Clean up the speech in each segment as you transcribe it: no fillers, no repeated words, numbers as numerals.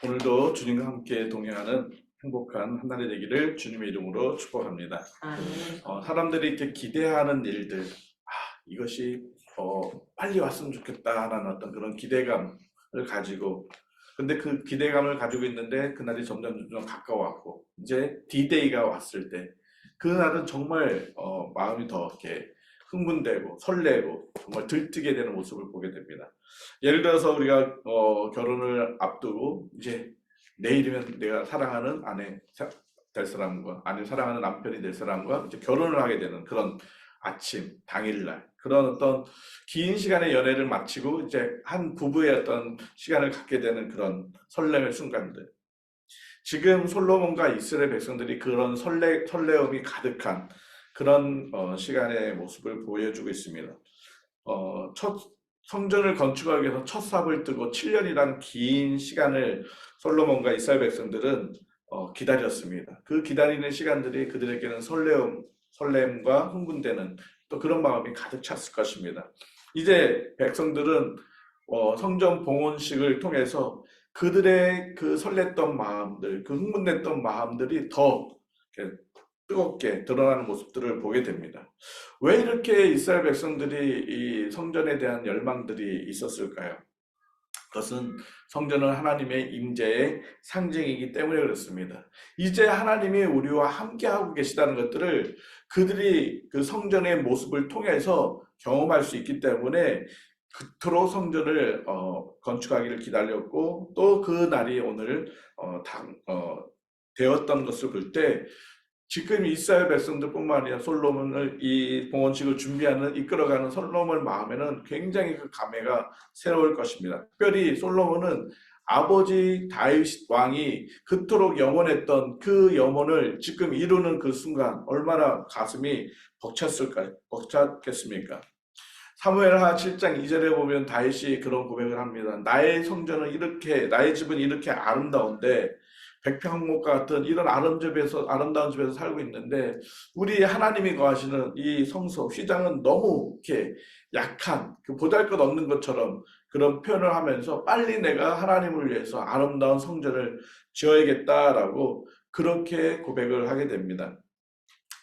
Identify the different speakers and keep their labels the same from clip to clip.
Speaker 1: 오늘도 주님과 함께 동행하는 행복한 한 날이 되기를 주님의 이름으로 축복합니다. 사람들이 이렇게 기대하는 일들, 이것이 빨리 왔으면 좋겠다라는 어떤 그런 기대감을 가지고, 근데 그 기대감을 가지고 있는데 그날이 점점 가까워왔고, 이제 D-Day가 왔을 때, 그날은 정말 마음이 더 이렇게 흥분되고 설레고 정말 들뜨게 되는 모습을 보게 됩니다. 예를 들어서 우리가 결혼을 앞두고 이제 내일이면 내가 사랑하는 아내 될 사람과 아니면 사랑하는 남편이 될 사람과 이제 결혼을 하게 되는 그런 아침 당일날 그런 어떤 긴 시간의 연애를 마치고 이제 한 부부의 어떤 시간을 갖게 되는 그런 설렘의 순간들. 지금 솔로몬과 이스라엘 백성들이 그런 설레움이 가득한 그런 시간의 모습을 보여주고 있습니다. 첫 성전을 건축하기 위해서 첫 삽을 뜨고 7년이라는 긴 시간을 솔로몬과 이스라엘 백성들은 기다렸습니다. 그 기다리는 시간들이 그들에게는 설렘과 흥분되는 또 그런 마음이 가득 찼을 것입니다. 이제 백성들은 성전 봉헌식을 통해서 그들의 그 설렜던 마음들, 그 흥분됐던 마음들이 더 뜨겁게 드러나는 모습들을 보게 됩니다. 왜 이렇게 이스라엘 백성들이 이 성전에 대한 열망들이 있었을까요? 그것은 성전은 하나님의 임재의 상징이기 때문에 그렇습니다. 이제 하나님이 우리와 함께하고 계시다는 것들을 그들이 그 성전의 모습을 통해서 경험할 수 있기 때문에 그토록 성전을 건축하기를 기다렸고 또 그 날이 오늘 되었던 것을 볼 때 지금 이스라엘 백성들뿐만 아니라 솔로몬을 이 봉헌식을 준비하는 이끌어가는 솔로몬 마음에는 굉장히 그 감회가 새로울 것입니다. 특별히 솔로몬은 아버지 다윗 왕이 그토록 염원했던 그 염원을 지금 이루는 그 순간 얼마나 가슴이 벅찼겠습니까? 사무엘하 7장 2절에 보면 다윗이 그런 고백을 합니다. 나의 성전은 이렇게, 나의 집은 이렇게 아름다운데 백평목과 같은 이런 아름다운 집에서 살고 있는데 우리 하나님이 거하시는 이 성소 휘장은 너무 이렇게 약한 그 보잘것없는 것처럼 그런 표현을 하면서 빨리 내가 하나님을 위해서 아름다운 성전을 지어야겠다라고 그렇게 고백을 하게 됩니다.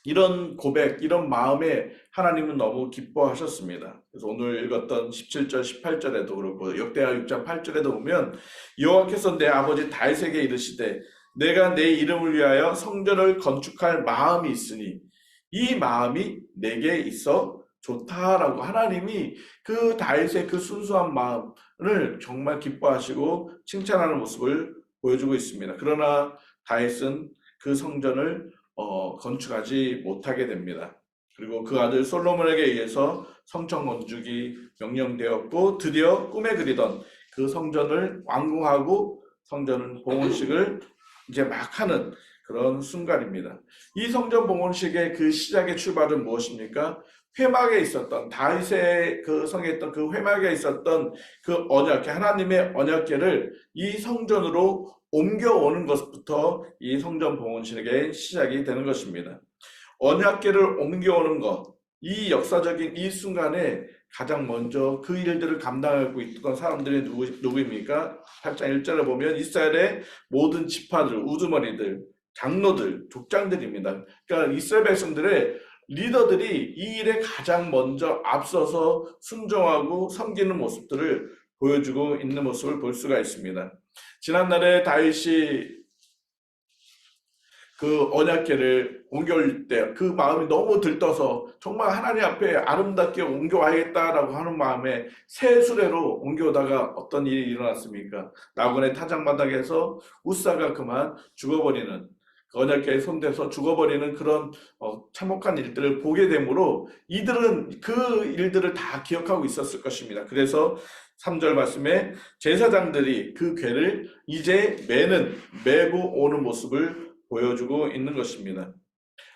Speaker 1: 이런 고백, 이런 마음에 하나님은 너무 기뻐하셨습니다. 그래서 오늘 읽었던 17절, 18절에도 그렇고 역대하 6장 8절에도 보면 여호와께서 내 아버지 다윗에게 이르시되 내가 내 이름을 위하여 성전을 건축할 마음이 있으니 이 마음이 내게 있어 좋다라고 하나님이 그 다윗의 그 순수한 마음을 정말 기뻐하시고 칭찬하는 모습을 보여주고 있습니다. 그러나 다윗은 그 성전을 건축하지 못하게 됩니다. 그리고 그 아들 솔로몬에게 의해서 성전 건축이 명령되었고 드디어 꿈에 그리던 그 성전을 완공하고 성전 봉헌식을 이제 막 하는 그런 순간입니다. 이 성전 봉헌식의 그 시작의 출발은 무엇입니까? 회막에 있었던 다윗의 그 성했던 그 회막에 있었던 그 언약궤 하나님의 언약궤를 이 성전으로 옮겨오는 것부터 이 성전 봉헌식의 시작이 되는 것입니다. 언약궤를 옮겨오는 것, 이 역사적인 이 순간에 가장 먼저 그 일들을 감당하고 있던 사람들이 누구입니까? 8장 1절에 보면 이스라엘의 모든 지파들, 우두머리들, 장로들, 족장들입니다. 그러니까 이스라엘 백성들의 리더들이 이 일에 가장 먼저 앞서서 순종하고 섬기는 모습들을 보여주고 있는 모습을 볼 수가 있습니다. 지난날에 다윗이 그 언약궤를 옮겨올 때 그 마음이 너무 들떠서 정말 하나님 앞에 아름답게 옮겨와야겠다라고 하는 마음에 새 수레로 옮겨오다가 어떤 일이 일어났습니까? 나곤의 타작마당에서 우사가 그만 죽어버리는 그 언약궤에 손대서 죽어버리는 그런 참혹한 일들을 보게 되므로 이들은 그 일들을 다 기억하고 있었을 것입니다. 그래서 3절 말씀에 제사장들이 그 궤를 이제 메고 오는 모습을 보여주고 있는 것입니다.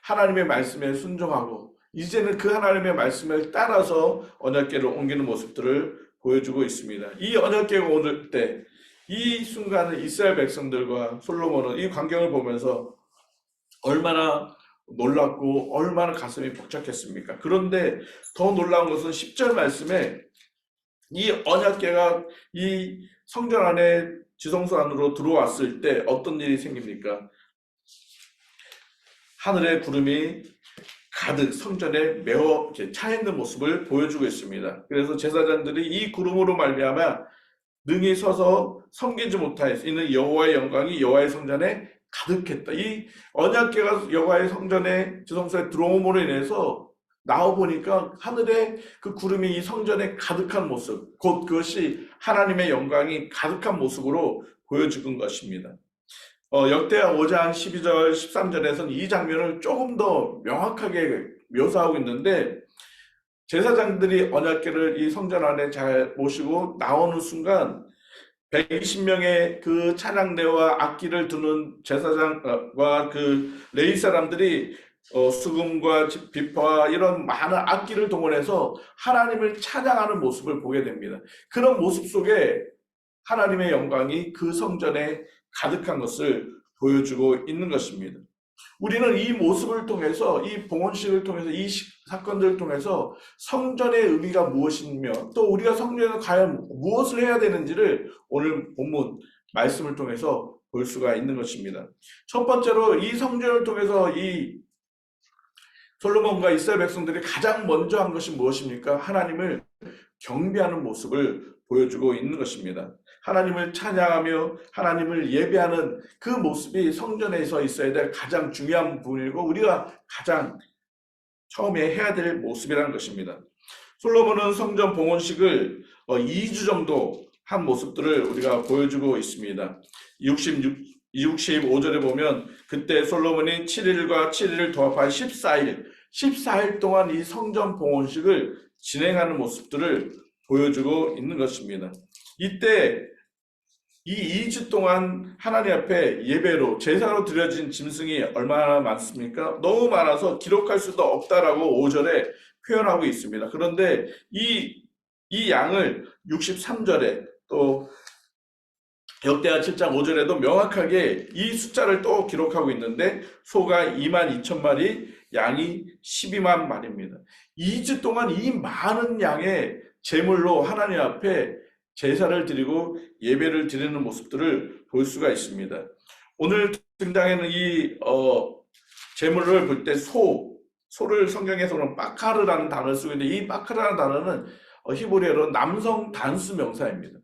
Speaker 1: 하나님의 말씀에 순종하고 이제는 그 하나님의 말씀을 따라서 언약궤를 옮기는 모습들을 보여주고 있습니다. 이 언약궤가 오를 때 이 순간을 이스라엘 백성들과 솔로몬은 이 광경을 보면서 얼마나 놀랍고 얼마나 가슴이 벅찼겠습니까? 그런데 더 놀라운 것은 10절 말씀에 이 언약궤가 이 성전 안에 지성소 안으로 들어왔을 때 어떤 일이 생깁니까? 하늘의 구름이 가득 성전에 메워 차 있는 모습을 보여주고 있습니다. 그래서 제사장들이 이 구름으로 말미암아 능히 서서 섬기지 못하였으니 이는 여호와의 영광이 여호와의 성전에 가득했다. 이 언약궤가 여호와의 성전에 지성소에 들어옴으로 인해서 나와 보니까 하늘에 그 구름이 이 성전에 가득한 모습, 곧 그것이 하나님의 영광이 가득한 모습으로 보여주는 것입니다. 역대하 5장 12절 13절에서는 이 장면을 조금 더 명확하게 묘사하고 있는데, 제사장들이 언약궤를 이 성전 안에 잘 모시고 나오는 순간 120명의 그 찬양대와 악기를 두는 제사장과 그 레위 사람들이 수금과 비파와 이런 많은 악기를 동원해서 하나님을 찬양하는 모습을 보게 됩니다. 그런 모습 속에 하나님의 영광이 그 성전에 가득한 것을 보여주고 있는 것입니다. 우리는 이 모습을 통해서, 이 봉헌식을 통해서, 이 사건들을 통해서 성전의 의미가 무엇이며 또 우리가 성전에서 과연 무엇을 해야 되는지를 오늘 본문 말씀을 통해서 볼 수가 있는 것입니다. 첫 번째로 이 성전을 통해서 이 솔로몬과 이스라엘 백성들이 가장 먼저 한 것이 무엇입니까? 하나님을 경배하는 모습을 보여주고 있는 것입니다. 하나님을 찬양하며 하나님을 예배하는 그 모습이 성전에서 있어야 될 가장 중요한 부분이고 우리가 가장 처음에 해야 될 모습이라는 것입니다. 솔로몬은 성전 봉헌식을 2주 정도 한 모습들을 우리가 보여주고 있습니다. 65절에 보면 그때 솔로몬이 7일과 7일을 도합한 14일 동안 이 성전 봉헌식을 진행하는 모습들을 보여주고 있는 것입니다. 이때 이 2주 동안 하나님 앞에 예배로 제사로 드려진 짐승이 얼마나 많습니까? 너무 많아서 기록할 수도 없다라고 5절에 표현하고 있습니다. 그런데 이 양을 63절에 또 역대하 7장 5절에도 명확하게 이 숫자를 또 기록하고 있는데 소가 22,000마리, 양이 12만 마리입니다. 2주 동안 이 많은 양의 제물로 하나님 앞에 제사를 드리고 예배를 드리는 모습들을 볼 수가 있습니다. 오늘 등장하는 이 제물을 볼 때 소를 성경에서는 바카르라는 단어를 쓰고 있는데 이 바카르라는 단어는 히브리어로 남성 단수 명사입니다.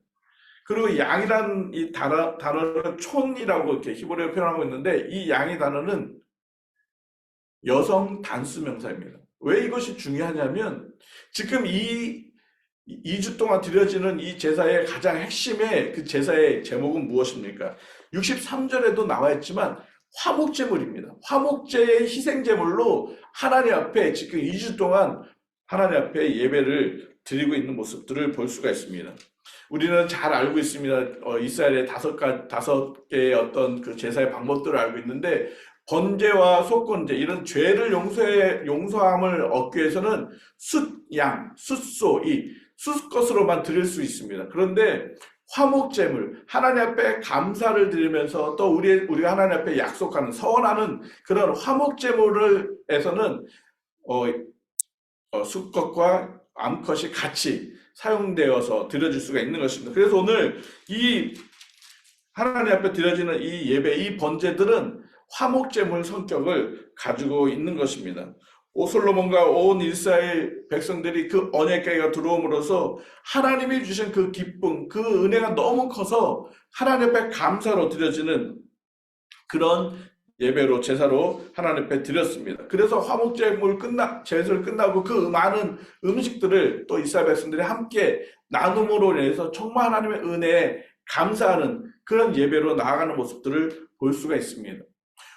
Speaker 1: 그리고 양이라는 이 단어를 촌이라고 이렇게 히브리어로 표현하고 있는데 이 양의 단어는 여성 단수 명사입니다. 왜 이것이 중요하냐면 지금 이 2주 동안 드려지는 이 제사의 가장 핵심의 그 제사의 제목은 무엇입니까? 63절에도 나와 있지만 화목제물입니다. 화목제의 희생제물로 하나님 앞에 지금 2주 동안 하나님 앞에 예배를 드리고 있는 모습들을 볼 수가 있습니다. 우리는 잘 알고 있습니다. 이스라엘의 다섯 개의 어떤 그 제사의 방법들을 알고 있는데 번제와 속건제 이런 죄를 용서함을 얻기 위해서는 숫양, 숫소, 이 숫것으로만 드릴 수 있습니다. 그런데 화목제물, 하나님 앞에 감사를 드리면서 또 우리가 하나님 앞에 약속하는 서원하는 그런 화목제물에서는 숫것과 암컷이 같이 사용되어서 드려질 수가 있는 것입니다. 그래서 오늘 이 하나님 앞에 드려지는 이 예배, 이 번제들은 화목제물 성격을 가지고 있는 것입니다. 솔로몬과 온 이스라엘 백성들이 그 언약궤가 들어옴으로써 하나님이 주신 그 기쁨, 그 은혜가 너무 커서 하나님 앞에 감사로 드려지는 그런 예배로 제사로 하나님 앞에 드렸습니다. 그래서 화목제물 제사를 끝나고 그 많은 음식들을 또 이스라엘 백성들이 함께 나눔으로 인해서 정말 하나님의 은혜에 감사하는 그런 예배로 나아가는 모습들을 볼 수가 있습니다.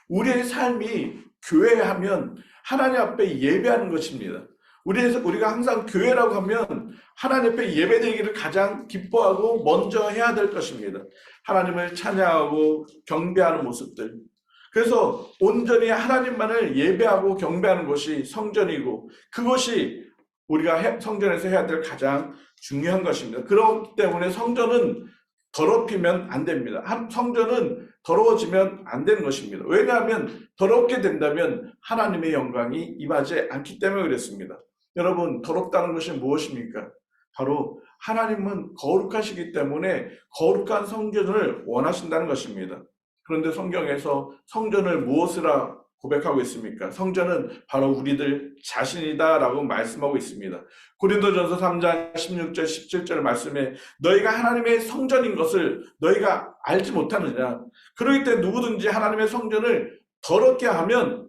Speaker 1: 우리의 삶이 교회하면 하나님 앞에 예배하는 것입니다. 우리가 항상 교회라고 하면 하나님 앞에 예배드리기를 가장 기뻐하고 먼저 해야 될 것입니다. 하나님을 찬양하고 경배하는 모습들. 그래서 온전히 하나님만을 예배하고 경배하는 것이 성전이고 그것이 우리가 성전에서 해야 될 가장 중요한 것입니다. 그렇기 때문에 성전은 더럽히면 안 됩니다. 성전은 더러워지면 안 되는 것입니다. 왜냐하면 더럽게 된다면 하나님의 영광이 임하지 않기 때문에 그렇습니다. 여러분, 더럽다는 것이 무엇입니까? 바로 하나님은 거룩하시기 때문에 거룩한 성전을 원하신다는 것입니다. 그런데 성경에서 성전을 무엇이라 고백하고 있습니까? 성전은 바로 우리들 자신이다라고 말씀하고 있습니다. 고린도전서 3장 16절 17절 말씀에 너희가 하나님의 성전인 것을 너희가 알지 못하느냐. 그러기 때문에 누구든지 하나님의 성전을 더럽게 하면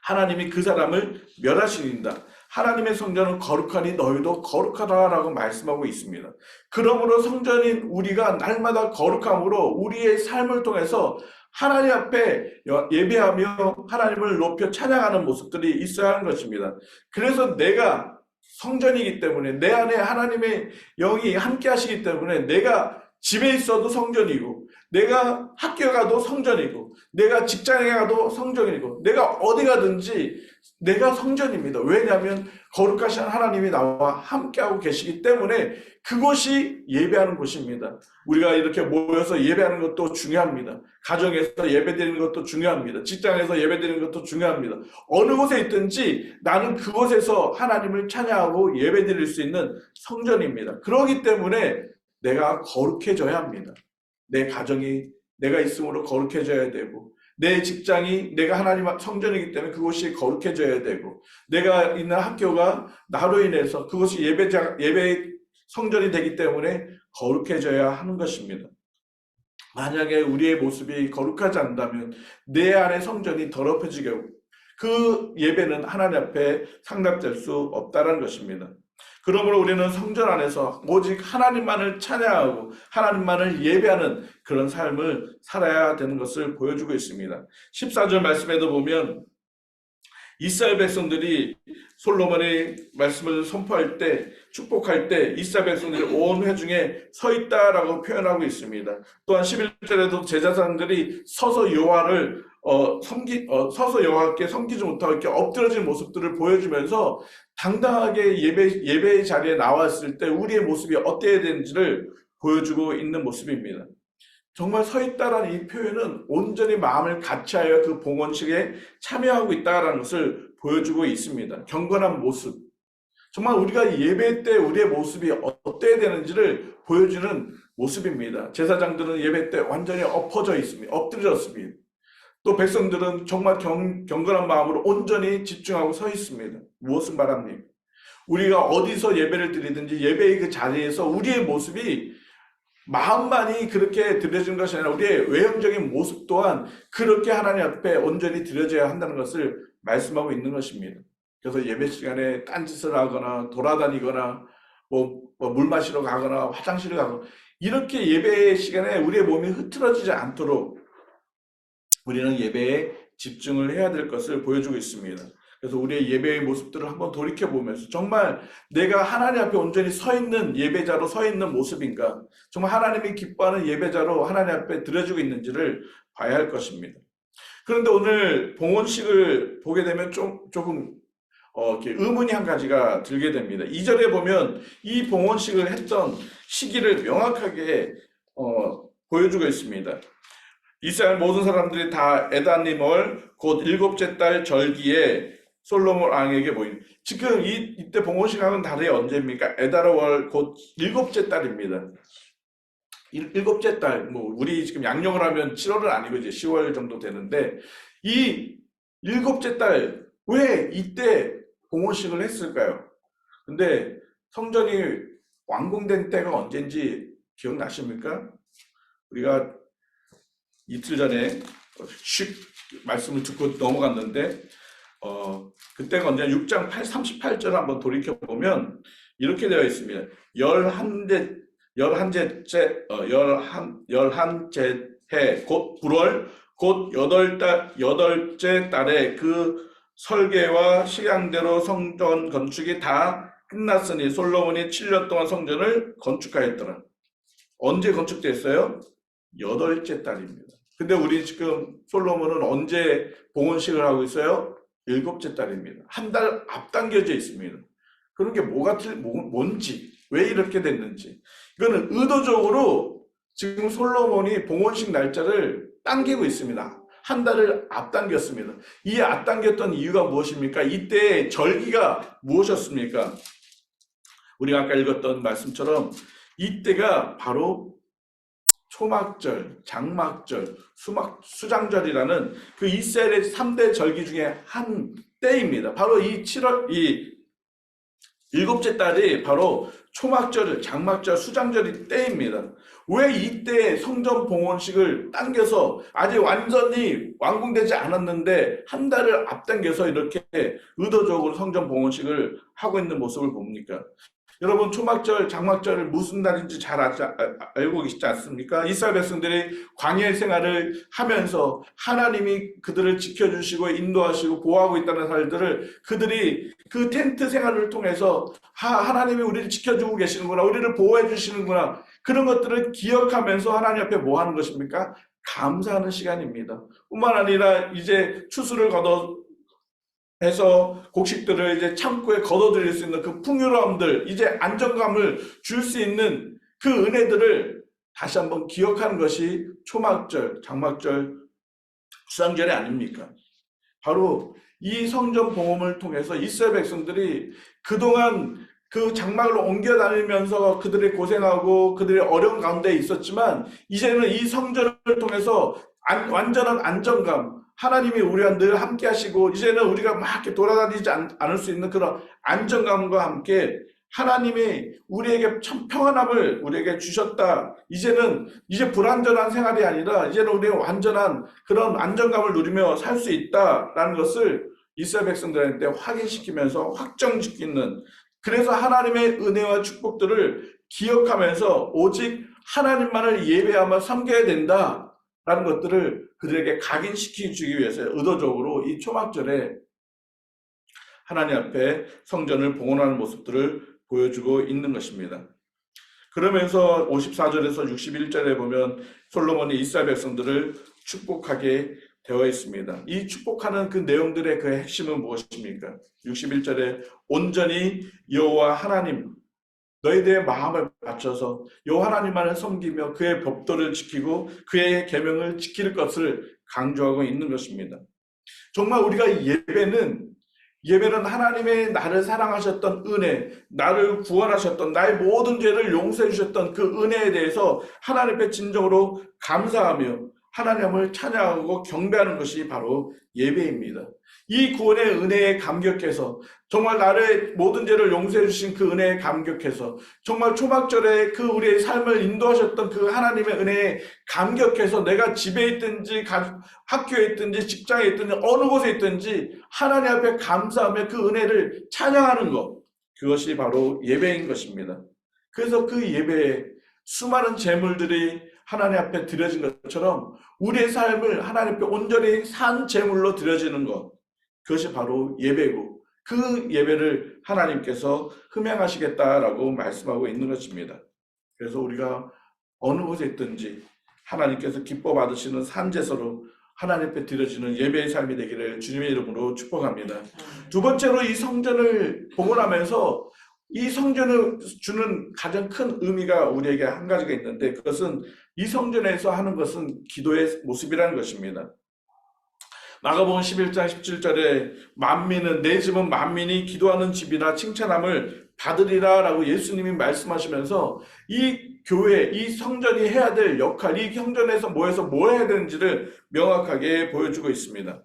Speaker 1: 하나님이 그 사람을 멸하시린다. 하나님의 성전은 거룩하니 너희도 거룩하다라고 말씀하고 있습니다. 그러므로 성전인 우리가 날마다 거룩함으로 우리의 삶을 통해서 하나님 앞에 예배하며 하나님을 높여 찬양하는 모습들이 있어야 하는 것입니다. 그래서 내가 성전이기 때문에 내 안에 하나님의 영이 함께 하시기 때문에 내가 집에 있어도 성전이고 내가 학교 가도 성전이고 내가 직장에 가도 성전이고 내가 어디 가든지 내가 성전입니다. 왜냐하면 거룩하신 하나님이 나와 함께하고 계시기 때문에 그곳이 예배하는 곳입니다. 우리가 이렇게 모여서 예배하는 것도 중요합니다. 가정에서 예배드리는 것도 중요합니다. 직장에서 예배드리는 것도 중요합니다. 어느 곳에 있든지 나는 그곳에서 하나님을 찬양하고 예배드릴 수 있는 성전입니다. 그렇기 때문에 내가 거룩해져야 합니다. 내 가정이 내가 있음으로 거룩해져야 되고 내 직장이 내가 하나님 성전이기 때문에 그곳이 거룩해져야 되고 내가 있는 학교가 나로 인해서 그것이 예배 성전이 되기 때문에 거룩해져야 하는 것입니다. 만약에 우리의 모습이 거룩하지 않다면 내 안의 성전이 더럽혀지게 그 예배는 하나님 앞에 상납될 수 없다는 것입니다. 그러므로 우리는 성전 안에서 오직 하나님만을 찬양하고 하나님만을 예배하는 그런 삶을 살아야 되는 것을 보여주고 있습니다. 14절 말씀에도 보면 이스라엘 백성들이 솔로몬의 말씀을 선포할 때 축복할 때 이스라엘 백성들이 온 회중에 서 있다라고 표현하고 있습니다. 또한 11절에도 제사장들이 서서 여호와를 서서 여호와께 섬기지 못하고 이렇게 엎드려진 모습들을 보여주면서 당당하게 예배의 자리에 나왔을 때 우리의 모습이 어때야 되는지를 보여주고 있는 모습입니다. 정말 서 있다라는 이 표현은 온전히 마음을 같이하여 그 봉헌식에 참여하고 있다라는 것을 보여주고 있습니다. 경건한 모습. 정말 우리가 예배 때 우리의 모습이 어때야 되는지를 보여주는 모습입니다. 제사장들은 예배 때 완전히 엎어져 있습니다. 엎드렸습니다. 또 백성들은 정말 경건한 마음으로 온전히 집중하고 서 있습니다. 무엇을 말합니까? 우리가 어디서 예배를 드리든지 예배의 그 자리에서 우리의 모습이 마음만이 그렇게 드려진 것이 아니라 우리의 외형적인 모습 또한 그렇게 하나님 앞에 온전히 드려져야 한다는 것을 말씀하고 있는 것입니다. 그래서 예배 시간에 딴짓을 하거나 돌아다니거나 물 마시러 가거나 화장실을 가거나 이렇게 예배 시간에 우리의 몸이 흐트러지지 않도록 우리는 예배에 집중을 해야 될 것을 보여주고 있습니다. 그래서 우리의 예배의 모습들을 한번 돌이켜보면서 정말 내가 하나님 앞에 온전히 서 있는 예배자로 서 있는 모습인가, 정말 하나님이 기뻐하는 예배자로 하나님 앞에 드려지고 있는지를 봐야 할 것입니다. 그런데 오늘 봉헌식을 보게 되면 조금 이렇게 의문이 한 가지가 들게 됩니다. 2절에 보면 이 봉헌식을 했던 시기를 명확하게 보여주고 있습니다. 이스라엘 모든 사람들이 다 에다님을 곧 7째 달 절기에 솔로몬 왕에게 모인. 지금 이때 봉헌식하고는 다르게 언제입니까? 에다르월 곧 7째 달입니다. 7째 달, 우리 지금 양력을 하면 7월은 아니고 이제 10월 정도 되는데 이 7째 달 왜 이때 봉헌식을 했을까요? 근데 성전이 완공된 때가 언제인지 기억나십니까? 우리가 이틀 전에 슉 말씀을 듣고 넘어갔는데 그때가 언제 6장 38절 한번 돌이켜보면 이렇게 되어 있습니다. 열한째 해 곧 9월 곧 8째 달에 그 설계와 식양대로 성전 건축이 다 끝났으니 솔로몬이 7년 동안 성전을 건축하였더라. 언제 건축됐어요? 8째 달입니다. 근데 우리 지금 솔로몬은 언제 봉헌식을 하고 있어요? 7째 달입니다. 한 달 앞당겨져 있습니다. 그런 게 뭔지, 왜 이렇게 됐는지. 이거는 의도적으로 지금 솔로몬이 봉헌식 날짜를 당기고 있습니다. 한 달을 앞당겼습니다. 이 앞당겼던 이유가 무엇입니까? 이때 절기가 무엇이었습니까? 우리가 아까 읽었던 말씀처럼 이때가 바로 초막절, 장막절, 수장절이라는 그 이스라엘의 3대 절기 중에 한 때입니다. 바로 이 7월, 이 일곱째 달이 바로 초막절, 장막절, 수장절이 때입니다. 왜 이때 성전 봉헌식을 당겨서 아직 완전히 완공되지 않았는데 한 달을 앞당겨서 이렇게 의도적으로 성전 봉헌식을 하고 있는 모습을 봅니까? 여러분 초막절, 장막절을 무슨 날인지 잘 알고 계시지 않습니까? 이스라엘 백성들이 광야 생활을 하면서 하나님이 그들을 지켜주시고 인도하시고 보호하고 있다는 사실들을 그들이 그 텐트 생활을 통해서 하나님이 우리를 지켜주고 계시는구나, 우리를 보호해 주시는구나, 그런 것들을 기억하면서 하나님 앞에 뭐 하는 것입니까? 감사하는 시간입니다. 뿐만 아니라 이제 추수를 거둬 해서 곡식들을 이제 창고에 걷어들일 수 있는 그 풍요로움들, 이제 안정감을 줄 수 있는 그 은혜들을 다시 한번 기억하는 것이 초막절, 장막절, 수장절이 아닙니까? 바로 이 성전 봉헌을 통해서 이스라엘 백성들이 그동안 그 장막을 옮겨 다니면서 그들이 고생하고 그들이 어려운 가운데 있었지만 이제는 이 성전을 통해서 완전한 안정감, 하나님이 우리와 늘 함께 하시고 이제는 우리가 막 이렇게 돌아다니지 않을 수 있는 그런 안정감과 함께 하나님이 우리에게 참 평안함을 우리에게 주셨다. 이제 불완전한 생활이 아니라 이제는 우리가 완전한 그런 안정감을 누리며 살 수 있다라는 것을 이스라엘 백성들한테 확인시키면서 확정짓는, 그래서 하나님의 은혜와 축복들을 기억하면서 오직 하나님만을 예배하며 섬겨야 된다라는 것들을 그들에게 각인시키기 위해서 의도적으로 이 초막절에 하나님 앞에 성전을 봉헌하는 모습들을 보여주고 있는 것입니다. 그러면서 54절에서 61절에 보면 솔로몬이 이스라엘 백성들을 축복하게 되어 있습니다. 이 축복하는 그 내용들의 그 핵심은 무엇입니까? 61절에 온전히 여호와 하나님 너희들의 마음을 맞춰서 여호와 하나님만을 섬기며 그의 법도를 지키고 그의 계명을 지킬 것을 강조하고 있는 것입니다. 정말 우리가 예배는 하나님의 나를 사랑하셨던 은혜, 나를 구원하셨던, 나의 모든 죄를 용서해 주셨던 그 은혜에 대해서 하나님 앞에 진정으로 감사하며 하나님을 찬양하고 경배하는 것이 바로 예배입니다. 이 구원의 은혜에 감격해서 정말 나의 모든 죄를 용서해 주신 그 은혜에 감격해서 정말 초막절에 그 우리의 삶을 인도하셨던 그 하나님의 은혜에 감격해서 내가 집에 있든지 학교에 있든지 직장에 있든지 어느 곳에 있든지 하나님 앞에 감사하며 그 은혜를 찬양하는 것, 그것이 바로 예배인 것입니다. 그래서 그 예배에 수많은 제물들이 하나님 앞에 드려진 것처럼 우리의 삶을 하나님 앞에 온전히 산 제물로 드려지는 것, 그것이 바로 예배고 그 예배를 하나님께서 흠양하시겠다라고 말씀하고 있는 것입니다. 그래서 우리가 어느 곳에 있든지 하나님께서 기뻐 받으시는 산제사로 하나님 앞에 드려지는 예배의 삶이 되기를 주님의 이름으로 축복합니다. 두 번째로 이 성전을 봉헌하면서 이 성전을 주는 가장 큰 의미가 우리에게 한 가지가 있는데, 그것은 이 성전에서 하는 것은 기도의 모습이라는 것입니다. 마가복음 11장 17절에 만민은 내 집은 만민이 기도하는 집이라 칭찬함을 받으리라 라고 예수님이 말씀하시면서 이 교회, 이 성전이 해야 될 역할, 이 성전에서 모여서 뭐 해야 되는지를 명확하게 보여주고 있습니다.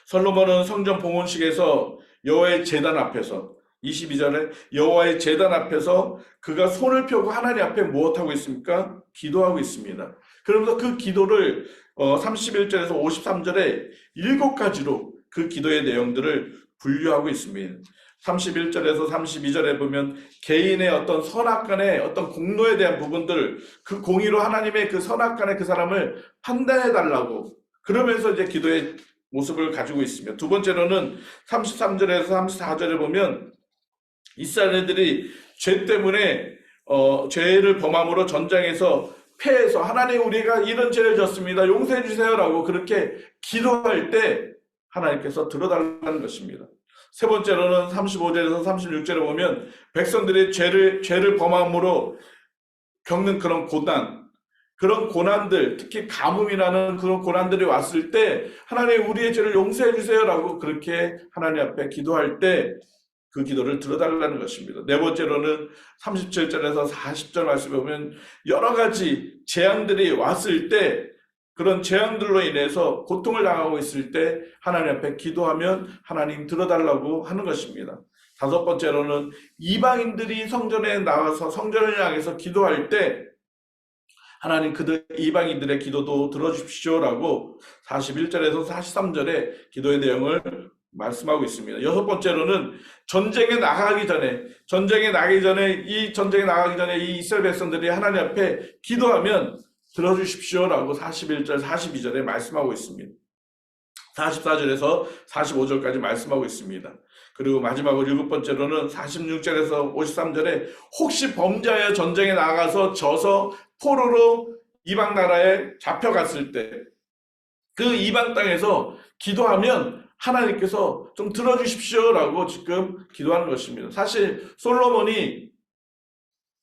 Speaker 1: 솔로몬은 성전 봉헌식에서 여호와의 제단 앞에서 22절에 여호와의 제단 앞에서 그가 손을 펴고 하나님 앞에 무엇하고 있습니까? 기도하고 있습니다. 그러면서 그 기도를 31절에서 53절에 7가지로 그 기도의 내용들을 분류하고 있습니다. 31절에서 32절에 보면 개인의 어떤 선악간의 어떤 공로에 대한 부분들, 그 공의로 하나님의 그 선악간의 그 사람을 판단해 달라고, 그러면서 이제 기도의 모습을 가지고 있습니다. 두 번째로는 33절에서 34절에 보면 이스라엘 애들이 죄 때문에 죄를 범함으로 전장에서 패해서 하나님 우리가 이런 죄를 졌습니다, 용서해 주세요라고 그렇게 기도할 때 하나님께서 들어달라는 것입니다. 세 번째로는 35절에서 36절에 보면 백성들이 죄를 범함으로 겪는 그런 고난, 그런 고난들, 특히 가뭄이라는 그런 고난들이 왔을 때 하나님 우리의 죄를 용서해 주세요라고 그렇게 하나님 앞에 기도할 때 그 기도를 들어달라는 것입니다. 네 번째로는 37절에서 40절 말씀에 보면 여러 가지 재앙들이 왔을 때 그런 재앙들로 인해서 고통을 당하고 있을 때 하나님 앞에 기도하면 하나님 들어달라고 하는 것입니다. 다섯 번째로는 이방인들이 성전에 나와서 성전을 향해서 기도할 때 하나님 그들 이방인들의 기도도 들어주십시오라고 41절에서 43절의 기도의 내용을 말씀하고 있습니다. 여섯 번째로는 전쟁에 나가기 전에 이 이스라엘 백성들이 하나님 앞에 기도하면 들어주십시오라고 41절 42절에 말씀하고 있습니다. 44절에서 45절까지 말씀하고 있습니다. 그리고 마지막으로 일곱 번째로는 46절에서 53절에 혹시 범죄하여 전쟁에 나가서 져서 포로로 이방 나라에 잡혀갔을 때 그 이방 땅에서 기도하면 하나님께서 좀 들어주십시오라고 지금 기도하는 것입니다. 사실 솔로몬이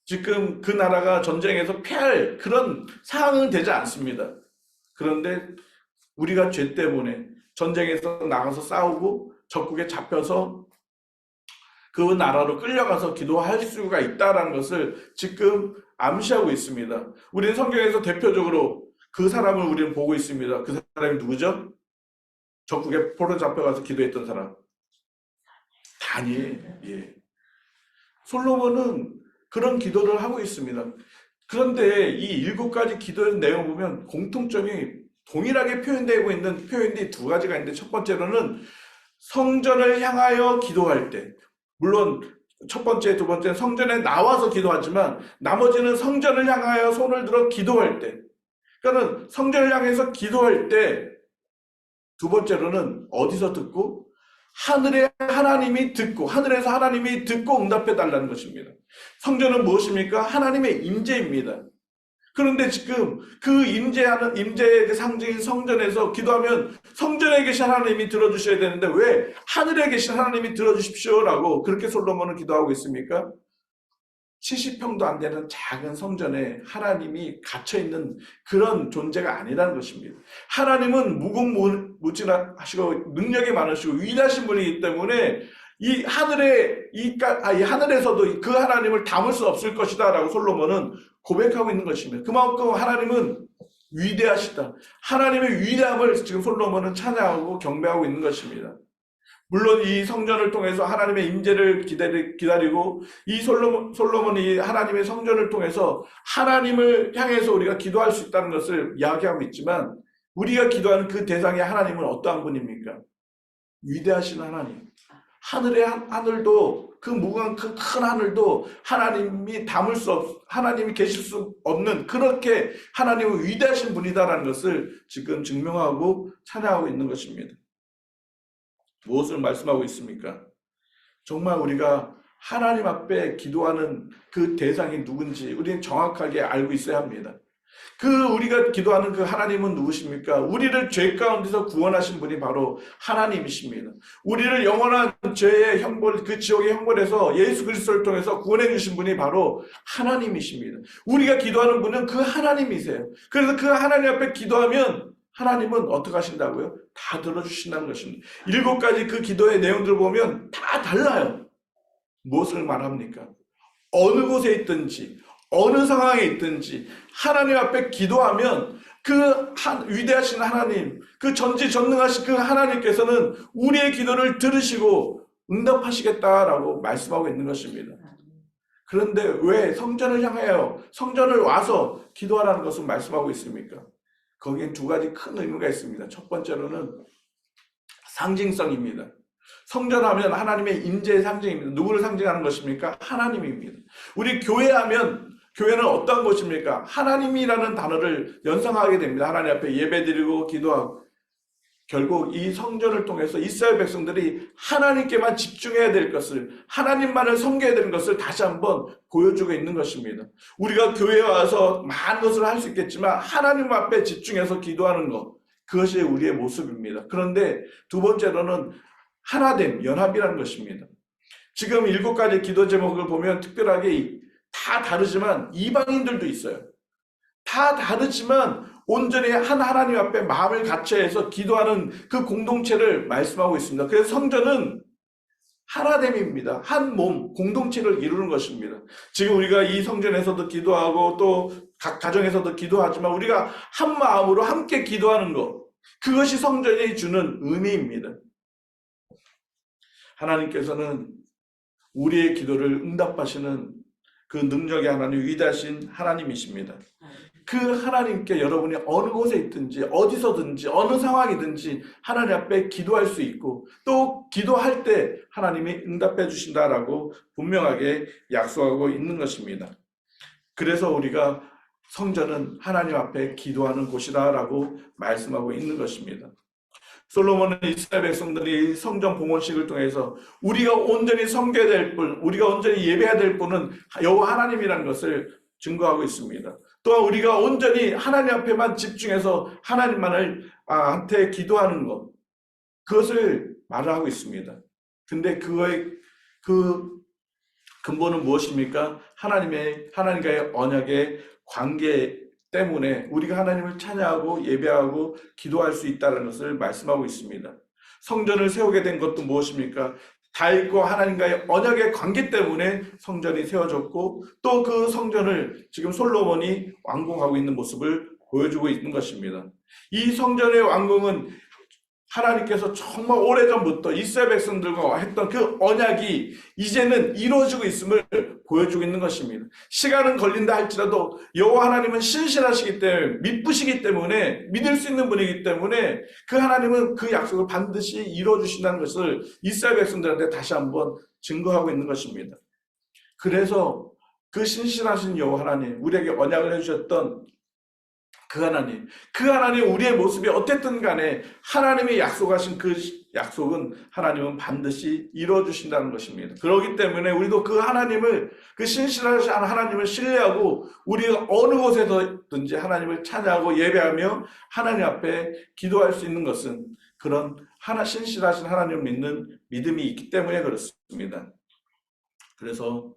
Speaker 1: 지금 그 나라가 전쟁에서 패할 그런 상황은 되지 않습니다. 그런데 우리가 죄 때문에 전쟁에서 나가서 싸우고 적국에 잡혀서 그 나라로 끌려가서 기도할 수가 있다는 것을 지금 암시하고 있습니다. 우리는 성경에서 대표적으로 그 사람을 우리는 보고 있습니다. 그 사람이 누구죠? 적국에 포로 잡혀가서 기도했던 사람. 다니엘. 예. 솔로몬은 그런 기도를 하고 있습니다. 그런데 이 일곱 가지 기도의 내용을 보면 공통점이 동일하게 표현되고 있는 표현이 두 가지가 있는데 첫 번째로는 성전을 향하여 기도할 때, 물론 첫 번째, 두 번째는 성전에 나와서 기도하지만 나머지는 성전을 향하여 손을 들어 기도할 때, 그러니까 성전을 향해서 기도할 때 두 번째로는 어디서 듣고? 하늘에 하나님이 듣고, 하늘에서 하나님이 듣고 응답해 달라는 것입니다. 성전은 무엇입니까? 하나님의 임재입니다. 그런데 지금 그 임재의 상징인 성전에서 기도하면 성전에 계신 하나님이 들어주셔야 되는데 왜 하늘에 계신 하나님이 들어주십시오라고 그렇게 솔로몬은 기도하고 있습니까? 70평도 안 되는 작은 성전에 하나님이 갇혀있는 그런 존재가 아니라는 것입니다. 하나님은 무궁무진하시고 능력이 많으시고 위대하신 분이기 때문에 이 하늘에서도 그 하나님을 담을 수 없을 것이다 라고 솔로몬은 고백하고 있는 것입니다. 그만큼 하나님은 위대하시다. 하나님의 위대함을 지금 솔로몬은 찬양하고 경배하고 있는 것입니다. 물론 이 성전을 통해서 하나님의 임재를 기다리고 이 솔로몬이 하나님의 성전을 통해서 하나님을 향해서 우리가 기도할 수 있다는 것을 이야기하고 있지만 우리가 기도하는 그 대상의 하나님은 어떠한 분입니까? 위대하신 하나님. 하늘도 그 무궁한 큰 하늘도 하나님이 계실 수 없는 그렇게 하나님은 위대하신 분이다라는 것을 지금 증명하고 찬양하고 있는 것입니다. 무엇을 말씀하고 있습니까? 정말 우리가 하나님 앞에 기도하는 그 대상이 누군지 우리는 정확하게 알고 있어야 합니다. 우리가 기도하는 그 하나님은 누구십니까? 우리를 죄 가운데서 구원하신 분이 바로 하나님이십니다. 우리를 영원한 죄의 그 지옥의 형벌에서 예수 그리스도를 통해서 구원해 주신 분이 바로 하나님이십니다. 우리가 기도하는 분은 그 하나님이세요. 그래서 그 하나님 앞에 기도하면 하나님은 어떻게 하신다고요? 다 들어주신다는 것입니다. 일곱 가지 그 기도의 내용들을 보면 다 달라요. 무엇을 말합니까? 어느 곳에 있든지 어느 상황에 있든지 하나님 앞에 기도하면 그 위대하신 하나님, 그 전지전능하신 그 하나님께서는 우리의 기도를 들으시고 응답하시겠다라고 말씀하고 있는 것입니다. 그런데 왜 성전을 향하여 성전을 와서 기도하라는 것을 말씀하고 있습니까? 거기엔 두 가지 큰 의미가 있습니다. 첫 번째로는 상징성입니다. 성전하면 하나님의 임재의 상징입니다. 누구를 상징하는 것입니까? 하나님입니다. 우리 교회는 어떤 곳입니까? 하나님이라는 단어를 연상하게 됩니다. 하나님 앞에 예배드리고 기도하고 결국 이 성전을 통해서 이스라엘 백성들이 하나님께만 집중해야 될 것을, 하나님만을 섬겨야 되는 것을 다시 한번 보여주고 있는 것입니다. 우리가 교회에 와서 많은 것을 할 수 있겠지만 하나님 앞에 집중해서 기도하는 것, 그것이 우리의 모습입니다. 그런데 두 번째로는 하나됨, 연합이라는 것입니다. 지금 일곱 가지 기도 제목을 보면 특별하게 다 다르지만 이방인들도 있어요. 다 다르지만 온전히 한 하나님 앞에 마음을 같이해서 기도하는 그 공동체를 말씀하고 있습니다. 그래서 성전은 하나됨입니다. 한 몸, 공동체를 이루는 것입니다. 지금 우리가 이 성전에서도 기도하고 또 각 가정에서도 기도하지만 우리가 한 마음으로 함께 기도하는 것, 그것이 성전이 주는 의미입니다. 하나님께서는 우리의 기도를 응답하시는 그 능력의 하나님, 위대하신 하나님이십니다. 그 하나님께 여러분이 어느 곳에 있든지 어디서든지 어느 상황이든지 하나님 앞에 기도할 수 있고 또 기도할 때 하나님이 응답해 주신다라고 분명하게 약속하고 있는 것입니다. 그래서 우리가 성전은 하나님 앞에 기도하는 곳이다라고 말씀하고 있는 것입니다. 솔로몬은 이스라엘 백성들이 성전 봉헌식을 통해서 우리가 온전히 섬겨야 될 분, 우리가 온전히 예배해야 될 분은 여호와 하나님이라는 것을 증거하고 있습니다. 또한 우리가 온전히 하나님 앞에만 집중해서 하나님만을 한테 기도하는 것, 그것을 말을 하고 있습니다. 근데 그거의 그 근본은 무엇입니까? 하나님과의 언약의 관계 때문에 우리가 하나님을 찬양하고 예배하고 기도할 수 있다는 것을 말씀하고 있습니다. 성전을 세우게 된 것도 무엇입니까? 다윗과 하나님과의 언약의 관계 때문에 성전이 세워졌고 또 그 성전을 지금 솔로몬이 완공하고 있는 모습을 보여주고 있는 것입니다. 이 성전의 완공은 하나님께서 정말 오래전부터 이스라엘 백성들과 했던 그 언약이 이제는 이루어지고 있음을 보여주고 있는 것입니다. 시간은 걸린다 할지라도 여호와 하나님은 신실하시기 때문에 믿으시기 때문에 믿을 수 있는 분이기 때문에 그 하나님은 그 약속을 반드시 이루어주신다는 것을 이스라엘 백성들한테 다시 한번 증거하고 있는 것입니다. 그래서 그 신실하신 여호와 하나님, 우리에게 언약을 해주셨던 그 하나님 우리의 모습이 어땠든 간에 하나님이 약속하신 그 약속은 하나님은 반드시 이루어주신다는 것입니다. 그렇기 때문에 우리도 그 하나님을, 그 신실하신 하나님을 신뢰하고 우리가 어느 곳에서든지 하나님을 찬양하고 예배하며 하나님 앞에 기도할 수 있는 것은 그런 신실하신 하나님을 믿는 믿음이 있기 때문에 그렇습니다. 그래서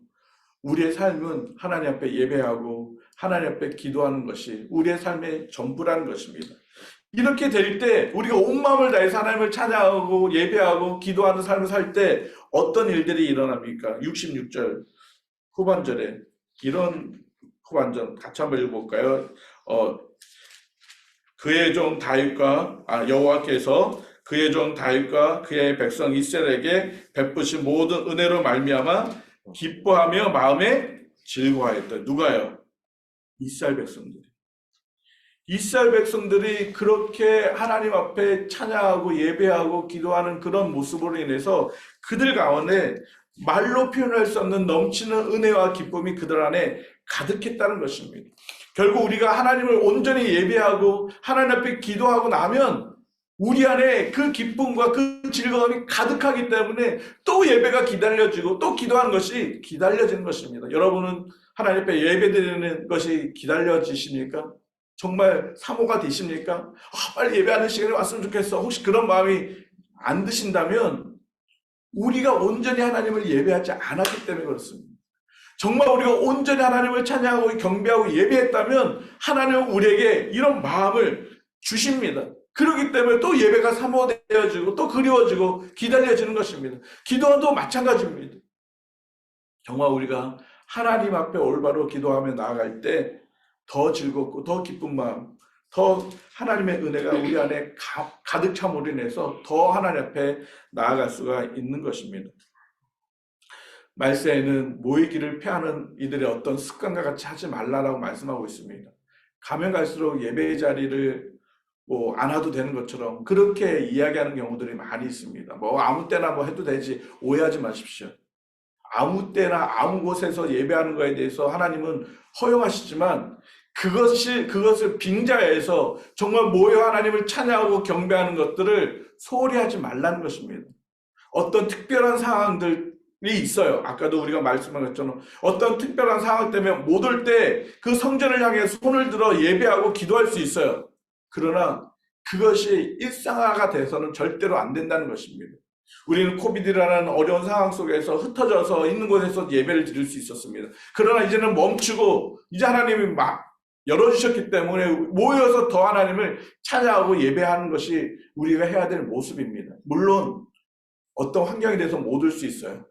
Speaker 1: 우리의 삶은 하나님 앞에 예배하고 하나님 앞에 기도하는 것이 우리의 삶의 전부라는 것입니다. 이렇게 될 때 우리가 온 마음을 다해서 하나님을 찬양하고 예배하고 기도하는 삶을 살 때 어떤 일들이 일어납니까? 66절 후반절에 이런 후반절 같이 한번 읽어볼까요? 그의 종 다윗과 여호와께서 그의 종 다윗과 그의 백성 이스라엘에게 베푸신 모든 은혜로 말미암아 기뻐하며 마음에 즐거워했다. 누가요? 이스라엘 백성들이. 이스라엘 백성들이 그렇게 하나님 앞에 찬양하고 예배하고 기도하는 그런 모습으로 인해서 그들 가운데 말로 표현할 수 없는 넘치는 은혜와 기쁨이 그들 안에 가득했다는 것입니다. 결국 우리가 하나님을 온전히 예배하고 하나님 앞에 기도하고 나면 우리 안에 그 기쁨과 그 즐거움이 가득하기 때문에 또 예배가 기다려지고 또 기도하는 것이 기다려지는 것입니다. 여러분은 하나님 앞에 예배드리는 것이 기다려지십니까? 정말 사모가 되십니까? 빨리 예배하는 시간이 왔으면 좋겠어. 혹시 그런 마음이 안 드신다면 우리가 온전히 하나님을 예배하지 않았기 때문에 그렇습니다. 정말 우리가 온전히 하나님을 찬양하고 경배하고 예배했다면 하나님은 우리에게 이런 마음을 주십니다. 그렇기 때문에 또 예배가 사모되어지고 또 그리워지고 기다려지는 것입니다. 기도도 마찬가지입니다. 정말 우리가 하나님 앞에 올바로 기도하며 나아갈 때 더 즐겁고 더 기쁜 마음, 더 하나님의 은혜가 우리 안에 가득 참으로 인해서 더 하나님 앞에 나아갈 수가 있는 것입니다. 말세에는 모이기를 피하는 이들의 어떤 습관과 같이 하지 말라라고 말씀하고 있습니다. 가면 갈수록 예배의 자리를 안 와도 되는 것처럼 그렇게 이야기하는 경우들이 많이 있습니다. 아무 때나 해도 되지, 오해하지 마십시오. 아무 때나 아무 곳에서 예배하는 것에 대해서 하나님은 허용하시지만 그것을 빙자해서 정말 모여 하나님을 찬양하고 경배하는 것들을 소홀히 하지 말라는 것입니다. 어떤 특별한 상황들이 있어요. 아까도 우리가 말씀한 것처럼 어떤 특별한 상황 때문에 못 올 때 그 성전을 향해 손을 들어 예배하고 기도할 수 있어요. 그러나 그것이 일상화가 돼서는 절대로 안 된다는 것입니다. 우리는 코비드라는 어려운 상황 속에서 흩어져서 있는 곳에서 예배를 드릴 수 있었습니다. 그러나 이제는 멈추고 이제 하나님이 막 열어주셨기 때문에 모여서 더 하나님을 찬양하고 예배하는 것이 우리가 해야 될 모습입니다. 물론 어떤 환경에 대해서 못 올 수 있어요.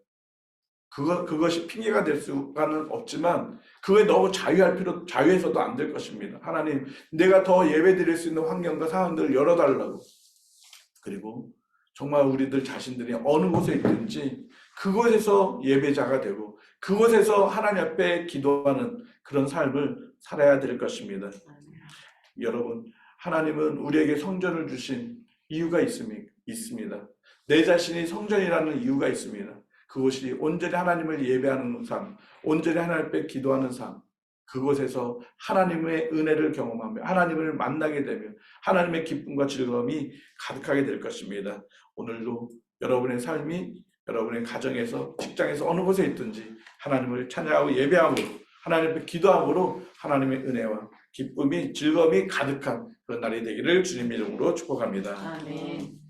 Speaker 1: 그것이 핑계가 될 수가는 없지만 그거에 너무 자유해서도 안 될 것입니다. 하나님, 내가 더 예배 드릴 수 있는 환경과 상황들을 열어달라고. 그리고 정말 우리들 자신들이 어느 곳에 있든지 그곳에서 예배자가 되고 그곳에서 하나님 앞에 기도하는 그런 삶을 살아야 될 것입니다. 여러분, 하나님은 우리에게 성전을 주신 이유가 있습니다. 내 자신이 성전이라는 이유가 있습니다. 그것이 온전히 하나님을 예배하는 삶, 온전히 하나님 앞에 기도하는 삶, 그곳에서 하나님의 은혜를 경험하며 하나님을 만나게 되며 하나님의 기쁨과 즐거움이 가득하게 될 것입니다. 오늘도 여러분의 삶이 여러분의 가정에서, 직장에서 어느 곳에 있든지 하나님을 찬양하고 예배함으로 하나님 앞에 기도함으로 하나님의 은혜와 기쁨이, 즐거움이 가득한 그런 날이 되기를 주님 이름으로 축복합니다.
Speaker 2: 아멘.